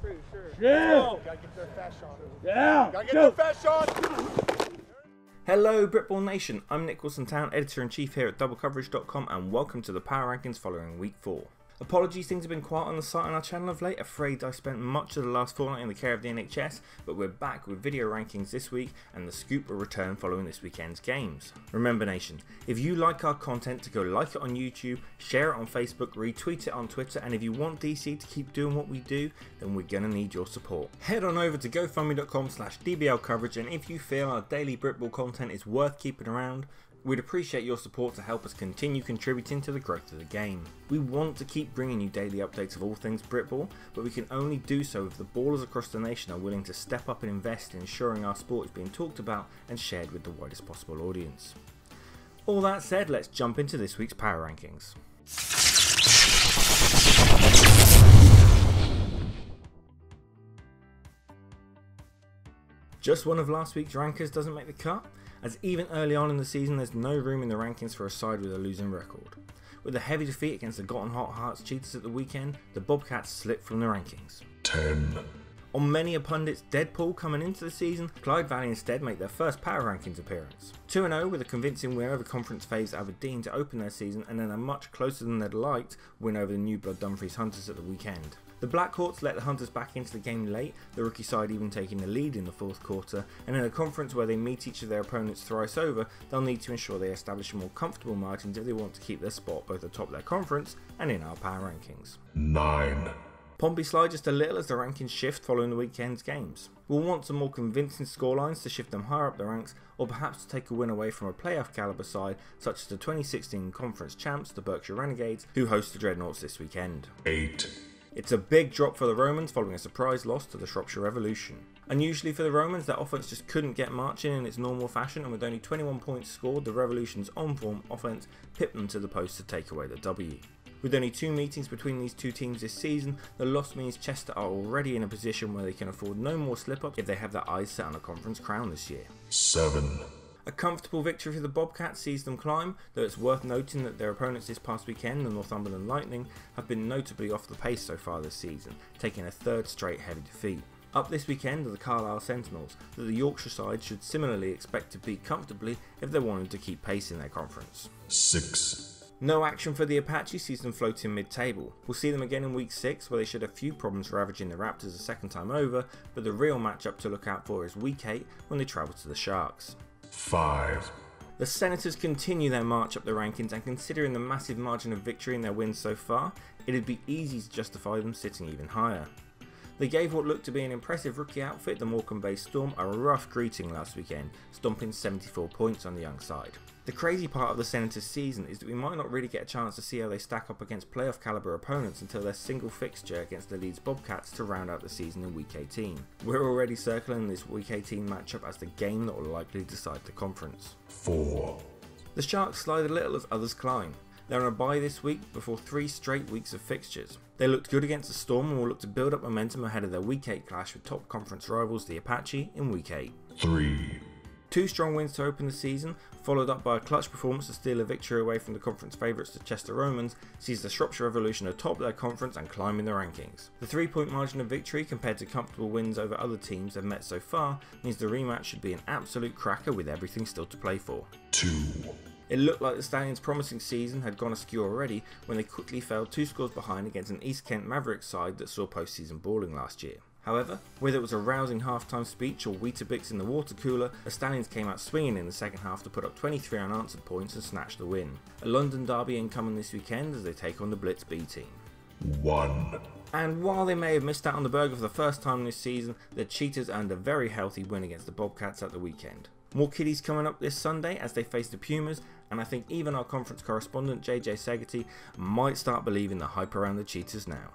pretty sure. Yeah! Gotta get their fast shot. Yeah! Gotta get their fast shot! Hello Britball Nation, I'm Nick Wilson-Town, Editor-in-Chief here at doublecoverage.com, and welcome to the Power Rankings following Week 4. Apologies, things have been quiet on the site and our channel of late. Afraid I spent much of the last fortnight in the care of the NHS, but we're back with video rankings this week, and the scoop will return following this weekend's games. Remember Nation, if you like our content, to go like it on YouTube, share it on Facebook, retweet it on Twitter, and if you want DC to keep doing what we do, then we're gonna need your support. Head on over to gofundme.com/dblcoverage, and if you feel our daily Britball content is worth keeping around, we'd appreciate your support to help us continue contributing to the growth of the game. We want to keep bringing you daily updates of all things Britball, but we can only do so if the ballers across the nation are willing to step up and invest in ensuring our sport is being talked about and shared with the widest possible audience. All that said, let's jump into this week's Power Rankings. Just one of last week's rankers doesn't make the cut, as even early on in the season there's no room in the rankings for a side with a losing record. With a heavy defeat against the Gotten Hot Hearts Cheetahs at the weekend, the Bobcats slipped from the rankings. 10. On many a pundit's Deadpool coming into the season, Clyde Valley instead make their first Power Rankings appearance. 2-0 with a convincing win over conference faves Aberdeen to open their season, and then a much closer than they'd liked win over the New Blood Dumfries Hunters at the weekend. The Black Hawks let the Hunters back into the game late, the rookie side even taking the lead in the fourth quarter, and in a conference where they meet each of their opponents thrice over, they'll need to ensure they establish a more comfortable margins if they want to keep their spot both atop their conference and in our Power Rankings. 9. Pompey slide just a little as the rankings shift following the weekend's games. We'll want some more convincing scorelines to shift them higher up the ranks, or perhaps to take a win away from a playoff caliber side such as the 2016 conference champs, the Berkshire Renegades, who host the Dreadnoughts this weekend. 8. It's a big drop for the Romans following a surprise loss to the Shropshire Revolution. Unusually for the Romans, their offense just couldn't get marching in its normal fashion, and with only 21 points scored, the Revolution's on-form offense pipped them to the post to take away the W. With only 2 meetings between these two teams this season, the loss means Chester are already in a position where they can afford no more slip-ups if they have their eyes set on a conference crown this year. 7. A comfortable victory for the Bobcats sees them climb, though it's worth noting that their opponents this past weekend, the Northumberland Lightning, have been notably off the pace so far this season, taking a third straight heavy defeat. Up this weekend are the Carlisle Sentinels, that the Yorkshire side should similarly expect to beat comfortably if they wanted to keep pace in their conference. 6. No action for the Apache sees them floating mid-table. We'll see them again in week 6 where they should have few problems ravaging the Raptors a second time over, but the real matchup to look out for is week 8 when they travel to the Sharks. 5. The Senators continue their march up the rankings, and considering the massive margin of victory in their wins so far, it'd be easy to justify them sitting even higher. They gave what looked to be an impressive rookie outfit, the Morecambe-based Storm, a rough greeting last weekend, stomping 74 points on the young side. The crazy part of the Senators season is that we might not really get a chance to see how they stack up against playoff caliber opponents until their single fixture against the Leeds Bobcats to round out the season in week 18. We're already circling this week 18 matchup as the game that will likely decide the conference. 4. The Sharks slide a little as others climb. They're on a bye this week before 3 straight weeks of fixtures. They looked good against the Storm and will look to build up momentum ahead of their week 8 clash with top conference rivals the Apache in week 8. 3. 2 strong wins to open the season, followed up by a clutch performance to steal a victory away from the conference favourites the Chester Romans, sees the Shropshire Revolution atop their conference and climb in the rankings. The 3-point margin of victory compared to comfortable wins over other teams they've met so far means the rematch should be an absolute cracker with everything still to play for. 2. It looked like the Stallions' promising season had gone askew already when they quickly fell 2 scores behind against an East Kent Mavericks side that saw postseason balling last year. However, whether it was a rousing halftime speech or Weetabix in the water cooler, the Stallions came out swinging in the second half to put up 23 unanswered points and snatch the win. A London derby incoming this weekend as they take on the Blitz B team. 1. And while they may have missed out on the burger for the first time this season, the Cheetahs earned a very healthy win against the Bobcats at the weekend. More kiddies coming up this Sunday as they face the Pumas, and I think even our conference correspondent JJ Segety might start believing the hype around the Cheetahs now.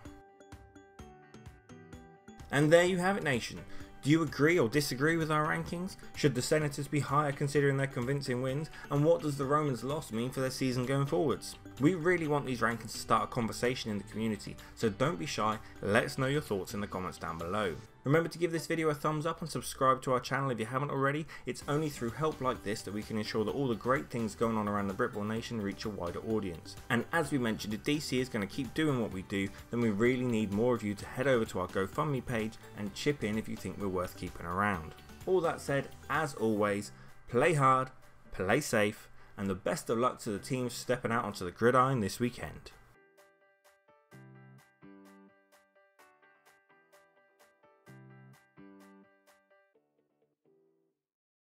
And there you have it, Nation. Do you agree or disagree with our rankings? Should the Senators be higher considering their convincing wins? And what does the Romans' loss mean for their season going forwards? We really want these rankings to start a conversation in the community, so don't be shy, let us know your thoughts in the comments down below. Remember to give this video a thumbs up and subscribe to our channel if you haven't already. It's only through help like this that we can ensure that all the great things going on around the Britball Nation reach a wider audience. And as we mentioned, if DC is going to keep doing what we do, then we really need more of you to head over to our GoFundMe page and chip in if you think we're worth keeping around. All that said, as always, play hard, play safe, and the best of luck to the teams stepping out onto the gridiron this weekend.